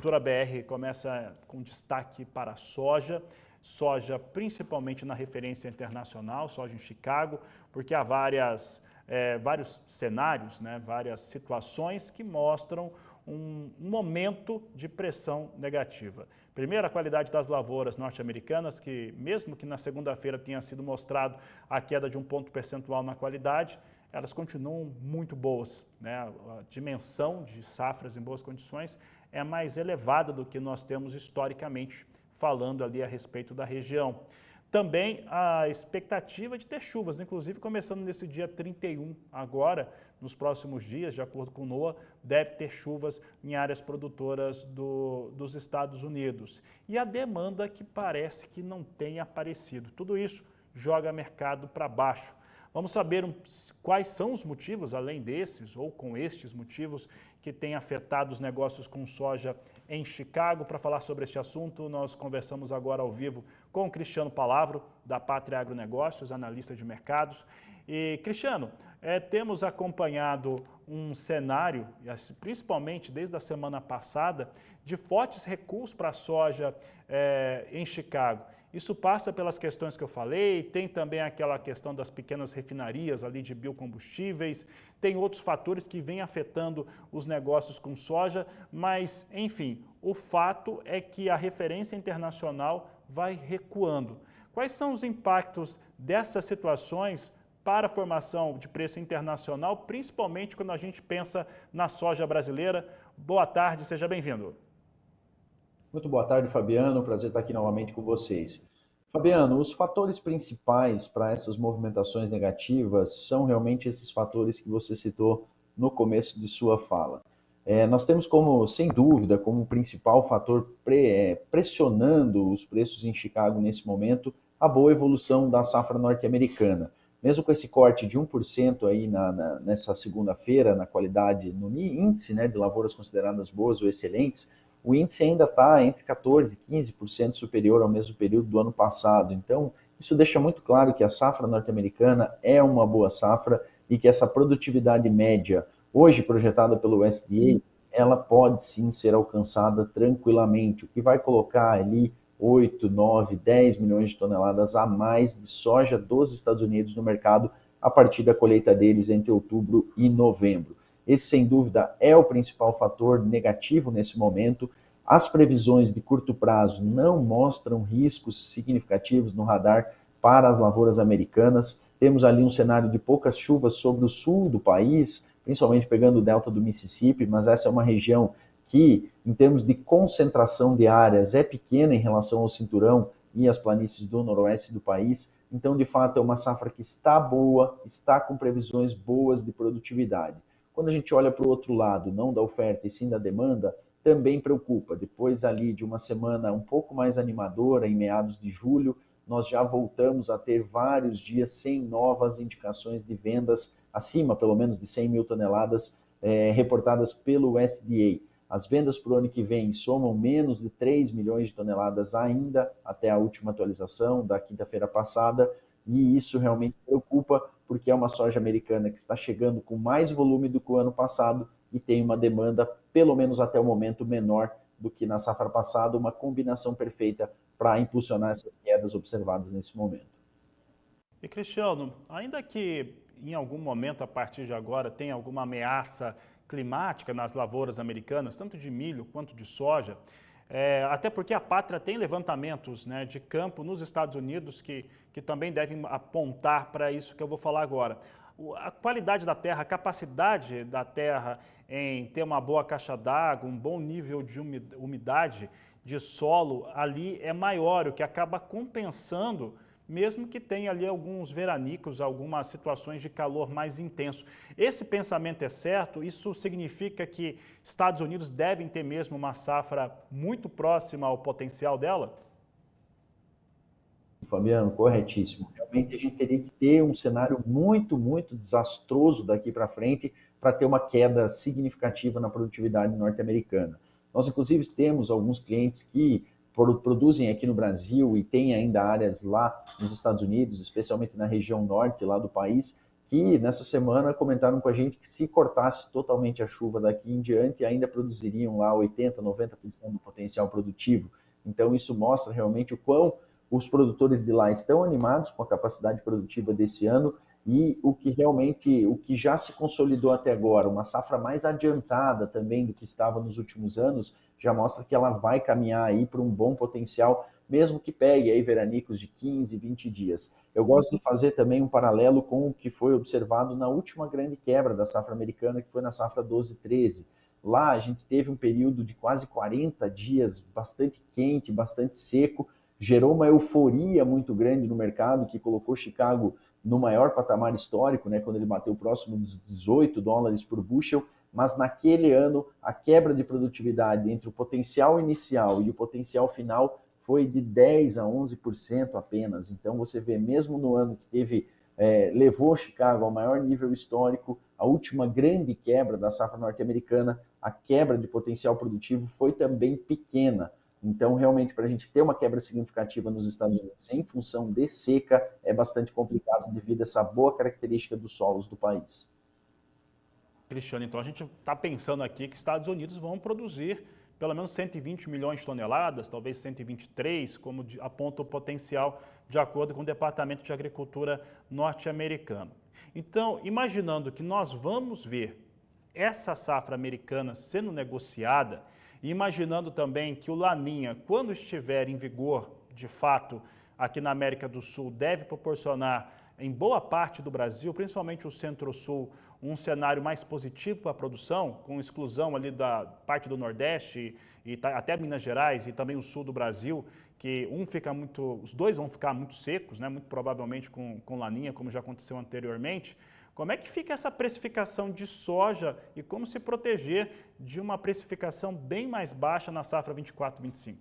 Agricultura BR começa com destaque para a soja principalmente na referência internacional, soja em Chicago, porque há vários cenários, né, várias situações que mostram um momento de pressão negativa. Primeiro, a qualidade das lavouras norte-americanas, que mesmo que na segunda-feira tenha sido mostrado a queda de 1 ponto percentual na qualidade, elas continuam muito boas, né? A dimensão de safras em boas condições é mais elevada do que nós temos historicamente, falando ali a respeito da região. Também a expectativa de ter chuvas, inclusive começando nesse dia 31 agora, nos próximos dias, de acordo com o NOAA, deve ter chuvas em áreas produtoras dos Estados Unidos. E a demanda que parece que não tem aparecido. Tudo isso joga mercado para baixo. Vamos saber quais são os motivos, além desses, ou com estes motivos, que têm afetado os negócios com soja em Chicago. Para falar sobre este assunto, nós conversamos agora ao vivo com o Cristiano Palavro, da Pátria Agronegócios, analista de mercados. E, Cristiano, temos acompanhado um cenário, principalmente desde a semana passada, de fortes recuos para a soja em Chicago. Isso passa pelas questões que eu falei, tem também aquela questão das pequenas refinarias ali de biocombustíveis, tem outros fatores que vêm afetando os negócios com soja, mas, enfim, o fato é que a referência internacional vai recuando. Quais são os impactos dessas situações para a formação de preço internacional, principalmente quando a gente pensa na soja brasileira? Boa tarde, seja bem-vindo. Muito boa tarde, Fabiano. Prazer estar aqui novamente com vocês. Fabiano, os fatores principais para essas movimentações negativas são realmente esses fatores que você citou no começo de sua fala. Nós temos como, sem dúvida, como principal fator pressionando os preços em Chicago nesse momento, a boa evolução da safra norte-americana. Mesmo com esse corte de 1% aí nessa segunda-feira, na qualidade, no índice, né, de lavouras consideradas boas ou excelentes, o índice ainda está entre 14% e 15% superior ao mesmo período do ano passado. Então, isso deixa muito claro que a safra norte-americana é uma boa safra e que essa produtividade média, hoje projetada pelo USDA, ela pode sim ser alcançada tranquilamente, o que vai colocar ali 8, 9, 10 milhões de toneladas a mais de soja dos Estados Unidos no mercado a partir da colheita deles entre outubro e novembro. Esse, sem dúvida, é o principal fator negativo nesse momento. As previsões de curto prazo não mostram riscos significativos no radar para as lavouras americanas. Temos ali um cenário de poucas chuvas sobre o sul do país, principalmente pegando o delta do Mississippi, mas essa é uma região que, em termos de concentração de áreas, é pequena em relação ao cinturão e as planícies do noroeste do país. Então, de fato, é uma safra que está boa, está com previsões boas de produtividade. Quando a gente olha para o outro lado, não da oferta e sim da demanda, também preocupa. Depois ali de uma semana um pouco mais animadora, em meados de julho, nós já voltamos a ter vários dias sem novas indicações de vendas acima, pelo menos, de 100 mil toneladas reportadas pelo USDA. As vendas para o ano que vem somam menos de 3 milhões de toneladas ainda, até a última atualização da quinta-feira passada, e isso realmente preocupa, porque é uma soja americana que está chegando com mais volume do que o ano passado e tem uma demanda, pelo menos até o momento, menor do que na safra passada, uma combinação perfeita para impulsionar essas quedas observadas nesse momento. E, Cristiano, ainda que em algum momento, a partir de agora, tenha alguma ameaça climática nas lavouras americanas, tanto de milho quanto de soja, até porque a Pátria tem levantamentos, né, de campo nos Estados Unidos que também devem apontar para isso que eu vou falar agora. A qualidade da terra, a capacidade da terra em ter uma boa caixa d'água, um bom nível de umidade de solo ali é maior, o que acaba compensando, mesmo que tenha ali alguns veranicos, algumas situações de calor mais intenso. Esse pensamento é certo? Isso significa que Estados Unidos devem ter mesmo uma safra muito próxima ao potencial dela? Fabiano, corretíssimo. Realmente a gente teria que ter um cenário muito, muito desastroso daqui para frente para ter uma queda significativa na produtividade norte-americana. Nós, inclusive, temos alguns clientes que produzem aqui no Brasil e têm ainda áreas lá nos Estados Unidos, especialmente na região norte lá do país, que nessa semana comentaram com a gente que se cortasse totalmente a chuva daqui em diante, ainda produziriam lá 80, 90% do potencial produtivo. Então isso mostra realmente o quão os produtores de lá estão animados com a capacidade produtiva desse ano e o que já se consolidou até agora, uma safra mais adiantada também do que estava nos últimos anos, já mostra que ela vai caminhar aí para um bom potencial, mesmo que pegue aí veranicos de 15, 20 dias. Eu gosto de fazer também um paralelo com o que foi observado na última grande quebra da safra americana, que foi na safra 12-13. Lá a gente teve um período de quase 40 dias bastante quente, bastante seco, gerou uma euforia muito grande no mercado, que colocou Chicago no maior patamar histórico, né, quando ele bateu próximo dos $18 por bushel, mas naquele ano a quebra de produtividade entre o potencial inicial e o potencial final foi de 10 a 11% apenas. Então você vê, mesmo no ano que levou Chicago ao maior nível histórico, a última grande quebra da safra norte-americana, a quebra de potencial produtivo foi também pequena. Então, realmente, para a gente ter uma quebra significativa nos Estados Unidos em função de seca, é bastante complicado devido a essa boa característica dos solos do país. Cristiano, então a gente está pensando aqui que Estados Unidos vão produzir pelo menos 120 milhões de toneladas, talvez 123, como aponta o potencial de acordo com o Departamento de Agricultura norte-americano. Então, imaginando que nós vamos ver essa safra americana sendo negociada, e imaginando também que o Laninha, quando estiver em vigor, de fato, aqui na América do Sul, deve proporcionar em boa parte do Brasil, principalmente o Centro-Sul, um cenário mais positivo para a produção, com exclusão ali da parte do Nordeste e até Minas Gerais e também o Sul do Brasil, que os dois vão ficar muito secos, né, muito provavelmente com laninha, como já aconteceu anteriormente. Como é que fica essa precificação de soja e como se proteger de uma precificação bem mais baixa na safra 24-25?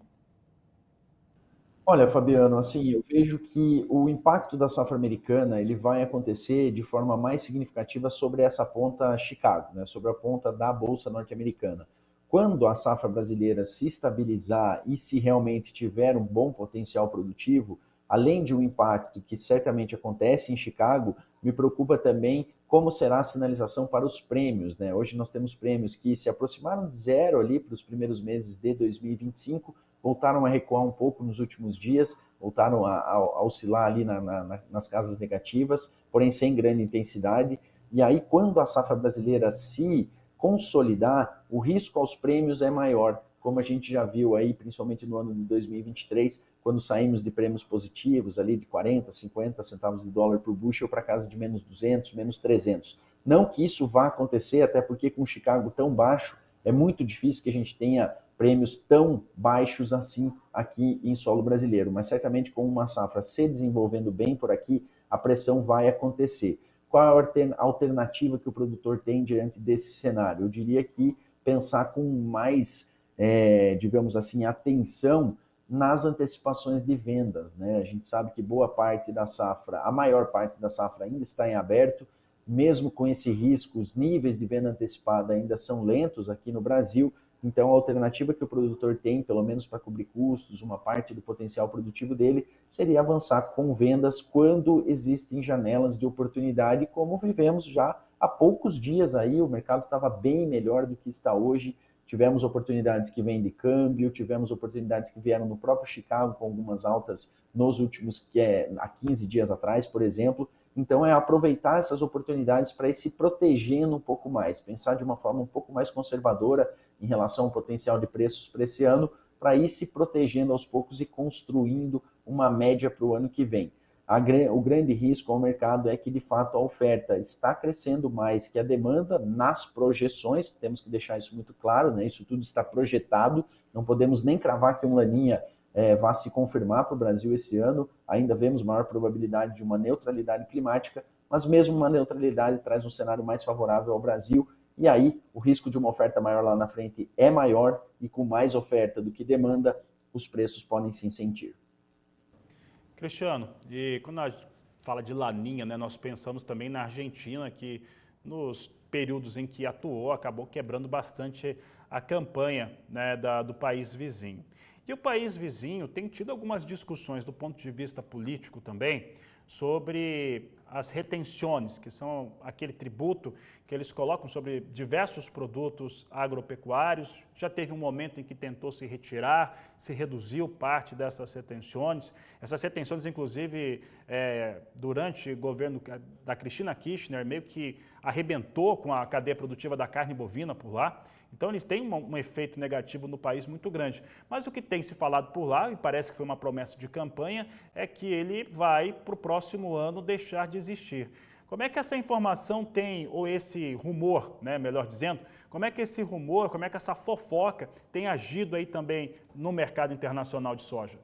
Olha, Fabiano, assim, eu vejo que o impacto da safra americana ele vai acontecer de forma mais significativa sobre essa ponta Chicago, né, sobre a ponta da Bolsa norte-americana. Quando a safra brasileira se estabilizar e se realmente tiver um bom potencial produtivo, além de um impacto que certamente acontece em Chicago, me preocupa também como será a sinalização para os prêmios, né? Hoje nós temos prêmios que se aproximaram de zero ali para os primeiros meses de 2025, voltaram a recuar um pouco nos últimos dias, voltaram a oscilar ali nas casas negativas, porém sem grande intensidade. E aí, quando a safra brasileira se consolidar, o risco aos prêmios é maior, como a gente já viu aí, principalmente no ano de 2023, quando saímos de prêmios positivos ali de 40, 50 centavos de dólar por bushel para casa de menos 200, menos 300. Não que isso vá acontecer, até porque com Chicago tão baixo, é muito difícil que a gente tenha prêmios tão baixos assim aqui em solo brasileiro, mas certamente com uma safra se desenvolvendo bem por aqui, a pressão vai acontecer. Qual a alternativa que o produtor tem diante desse cenário? Eu diria que pensar com mais, digamos assim, atenção nas antecipações de vendas, né? A gente sabe que boa parte da safra, a maior parte da safra ainda está em aberto, mesmo com esse risco, os níveis de venda antecipada ainda são lentos aqui no Brasil. Então, a alternativa que o produtor tem, pelo menos para cobrir custos, uma parte do potencial produtivo dele, seria avançar com vendas quando existem janelas de oportunidade, como vivemos já há poucos dias aí, o mercado estava bem melhor do que está hoje. Tivemos oportunidades que vêm de câmbio, tivemos oportunidades que vieram no próprio Chicago, com algumas altas nos últimos, há 15 dias atrás, por exemplo. Então, é aproveitar essas oportunidades para ir se protegendo um pouco mais, pensar de uma forma um pouco mais conservadora em relação ao potencial de preços para esse ano, para ir se protegendo aos poucos e construindo uma média para o ano que vem. O grande risco ao mercado é que, de fato, a oferta está crescendo mais que a demanda nas projeções, temos que deixar isso muito claro, né? Isso tudo está projetado, não podemos nem cravar que um laninha vá se confirmar para o Brasil esse ano, ainda vemos maior probabilidade de uma neutralidade climática, mas mesmo uma neutralidade traz um cenário mais favorável ao Brasil, e aí o risco de uma oferta maior lá na frente é maior, e com mais oferta do que demanda, os preços podem se sentir. Cristiano, e quando a gente fala de laninha, né, nós pensamos também na Argentina, que nos períodos em que atuou, acabou quebrando bastante a campanha, né, do país vizinho. E o país vizinho tem tido algumas discussões do ponto de vista político também sobre as retenções, que são aquele tributo que eles colocam sobre diversos produtos agropecuários. Já teve um momento em que tentou se retirar, se reduziu parte dessas retenções. Essas retenções, inclusive, durante o governo da Cristina Kirchner, meio que arrebentou com a cadeia produtiva da carne bovina por lá. Então, eles têm um efeito negativo no país muito grande. Mas o que tem se falado por lá, e parece que foi uma promessa de campanha, é que ele vai, para o próximo ano, deixar de existir. Como é que essa informação tem, ou esse rumor, né, melhor dizendo, como é que esse rumor, como é que essa fofoca tem agido aí também no mercado internacional de soja?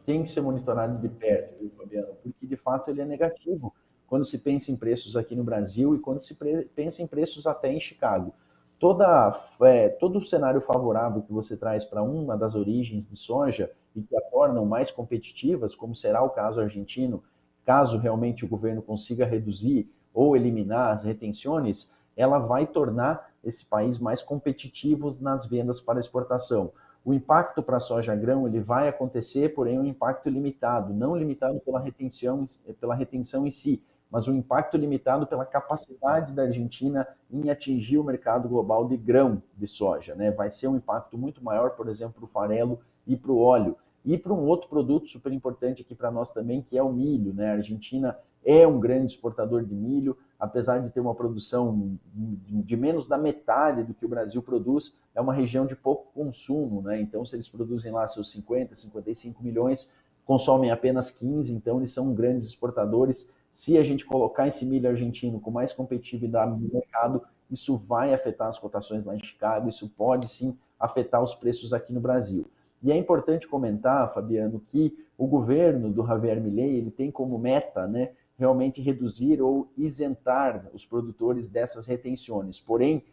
Tem que ser monitorado de perto, viu, Fabiano? Porque, de fato, ele é negativo quando se pensa em preços aqui no Brasil e quando se pensa em preços até em Chicago. Todo o cenário favorável que você traz para uma das origens de soja e que a tornam mais competitivas, como será o caso argentino, caso realmente o governo consiga reduzir ou eliminar as retenções, ela vai tornar esse país mais competitivo nas vendas para exportação. O impacto para a soja grão ele vai acontecer, porém um impacto limitado, não limitado pela retenção em si, mas um impacto limitado pela capacidade da Argentina em atingir o mercado global de grão de soja, né? Vai ser um impacto muito maior, por exemplo, para o farelo e para o óleo. E para um outro produto super importante aqui para nós também, que é o milho, né? A Argentina é um grande exportador de milho, apesar de ter uma produção de menos da metade do que o Brasil produz, é uma região de pouco consumo, né? Então, se eles produzem lá seus 50, 55 milhões, consomem apenas 15, então eles são grandes exportadores. Se a gente colocar esse milho argentino com mais competitividade no mercado, isso vai afetar as cotações lá em Chicago, isso pode sim afetar os preços aqui no Brasil. E é importante comentar, Fabiano, que o governo do Javier Milei ele tem como meta, né, realmente reduzir ou isentar os produtores dessas retenções. Porém,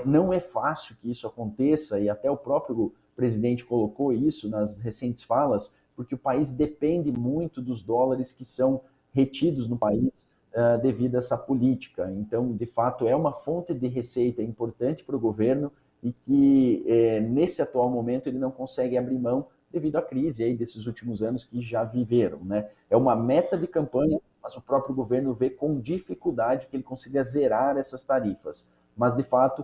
não é fácil que isso aconteça, e até o próprio presidente colocou isso nas recentes falas, porque o país depende muito dos dólares que são retidos no país devido a essa política. Então, de fato, é uma fonte de receita importante para o governo e que, nesse atual momento, ele não consegue abrir mão devido à crise aí desses últimos anos que já viveram, né? É uma meta de campanha, mas o próprio governo vê com dificuldade que ele consiga zerar essas tarifas. Mas, de fato,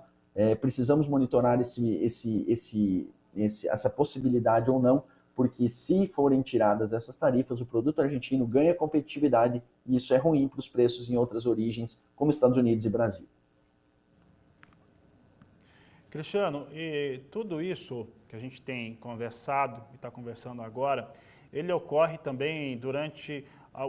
precisamos monitorar essa possibilidade ou não, porque se forem tiradas essas tarifas, o produto argentino ganha competitividade e isso é ruim para os preços em outras origens, como Estados Unidos e Brasil. Cristiano, e tudo isso que a gente tem conversado e está conversando agora, ele ocorre também durante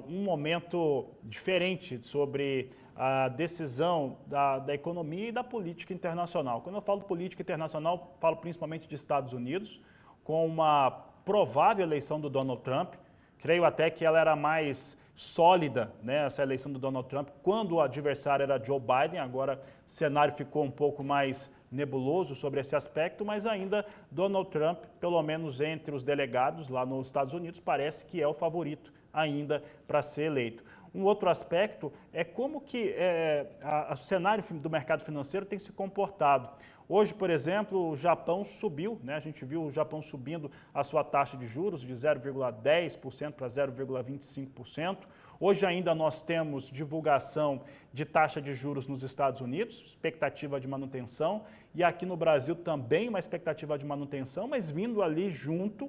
um momento diferente sobre a decisão da economia e da política internacional. Quando eu falo política internacional, falo principalmente de Estados Unidos, com uma provável eleição do Donald Trump. Creio até que ela era mais sólida, né, essa eleição do Donald Trump, quando o adversário era Joe Biden. Agora o cenário ficou um pouco mais nebuloso sobre esse aspecto, mas ainda Donald Trump, pelo menos entre os delegados lá nos Estados Unidos, parece que é o favorito ainda para ser eleito. Um outro aspecto é como que o cenário do mercado financeiro tem se comportado. Hoje, por exemplo, o Japão subiu, né? A gente viu o Japão subindo a sua taxa de juros de 0,10% para 0,25%. Hoje ainda nós temos divulgação de taxa de juros nos Estados Unidos, expectativa de manutenção, e aqui no Brasil também uma expectativa de manutenção, mas vindo ali junto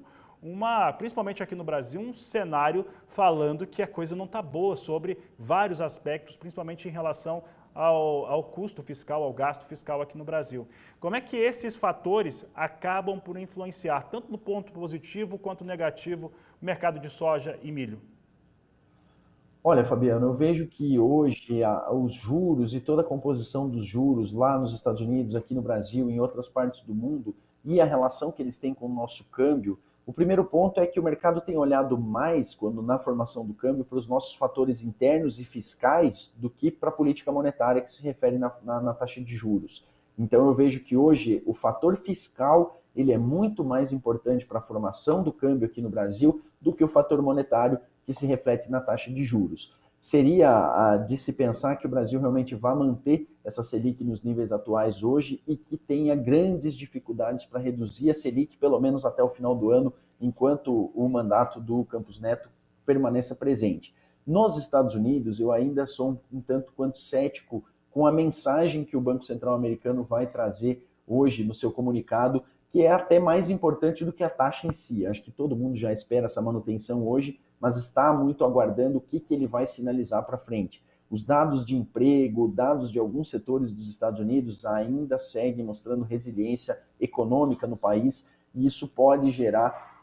principalmente aqui no Brasil, um cenário falando que a coisa não está boa sobre vários aspectos, principalmente em relação ao custo fiscal, ao gasto fiscal aqui no Brasil. Como é que esses fatores acabam por influenciar, tanto no ponto positivo quanto negativo, o mercado de soja e milho? Olha, Fabiano, eu vejo que hoje os juros e toda a composição dos juros lá nos Estados Unidos, aqui no Brasil, em outras partes do mundo, e a relação que eles têm com o nosso câmbio, o primeiro ponto é que o mercado tem olhado mais, quando na formação do câmbio, para os nossos fatores internos e fiscais do que para a política monetária que se refere na taxa de juros. Então eu vejo que hoje o fator fiscal ele é muito mais importante para a formação do câmbio aqui no Brasil do que o fator monetário que se reflete na taxa de juros. Seria de se pensar que o Brasil realmente vai manter essa Selic nos níveis atuais hoje e que tenha grandes dificuldades para reduzir a Selic, pelo menos até o final do ano, enquanto o mandato do Campos Neto permaneça presente. Nos Estados Unidos, eu ainda sou um tanto quanto cético com a mensagem que o Banco Central americano vai trazer hoje no seu comunicado, que é até mais importante do que a taxa em si. Acho que todo mundo já espera essa manutenção hoje, mas está muito aguardando o que ele vai sinalizar para frente. Os dados de emprego, dados de alguns setores dos Estados Unidos ainda seguem mostrando resiliência econômica no país, e isso pode gerar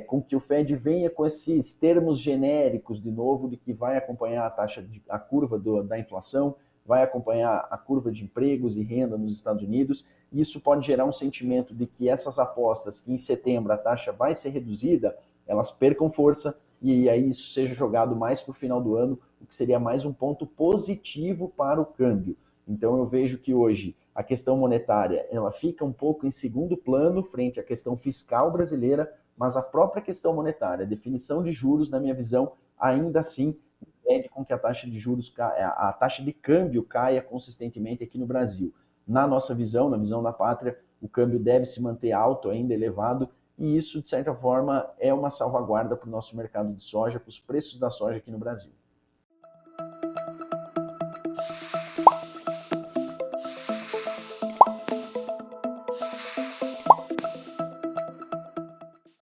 com que o Fed venha com esses termos genéricos de novo, de que vai acompanhar a curva da inflação, vai acompanhar a curva de empregos e renda nos Estados Unidos, e isso pode gerar um sentimento de que essas apostas, que em setembro a taxa vai ser reduzida, elas percam força, e aí isso seja jogado mais para o final do ano, o que seria mais um ponto positivo para o câmbio. Então eu vejo que hoje a questão monetária ela fica um pouco em segundo plano frente à questão fiscal brasileira, mas a própria questão monetária, a definição de juros, na minha visão, ainda assim impede com que a taxa de juros, a taxa de câmbio caia consistentemente aqui no Brasil. Na nossa visão, na visão da pátria, o câmbio deve se manter alto, ainda elevado, e isso, de certa forma, é uma salvaguarda para o nosso mercado de soja, para os preços da soja aqui no Brasil.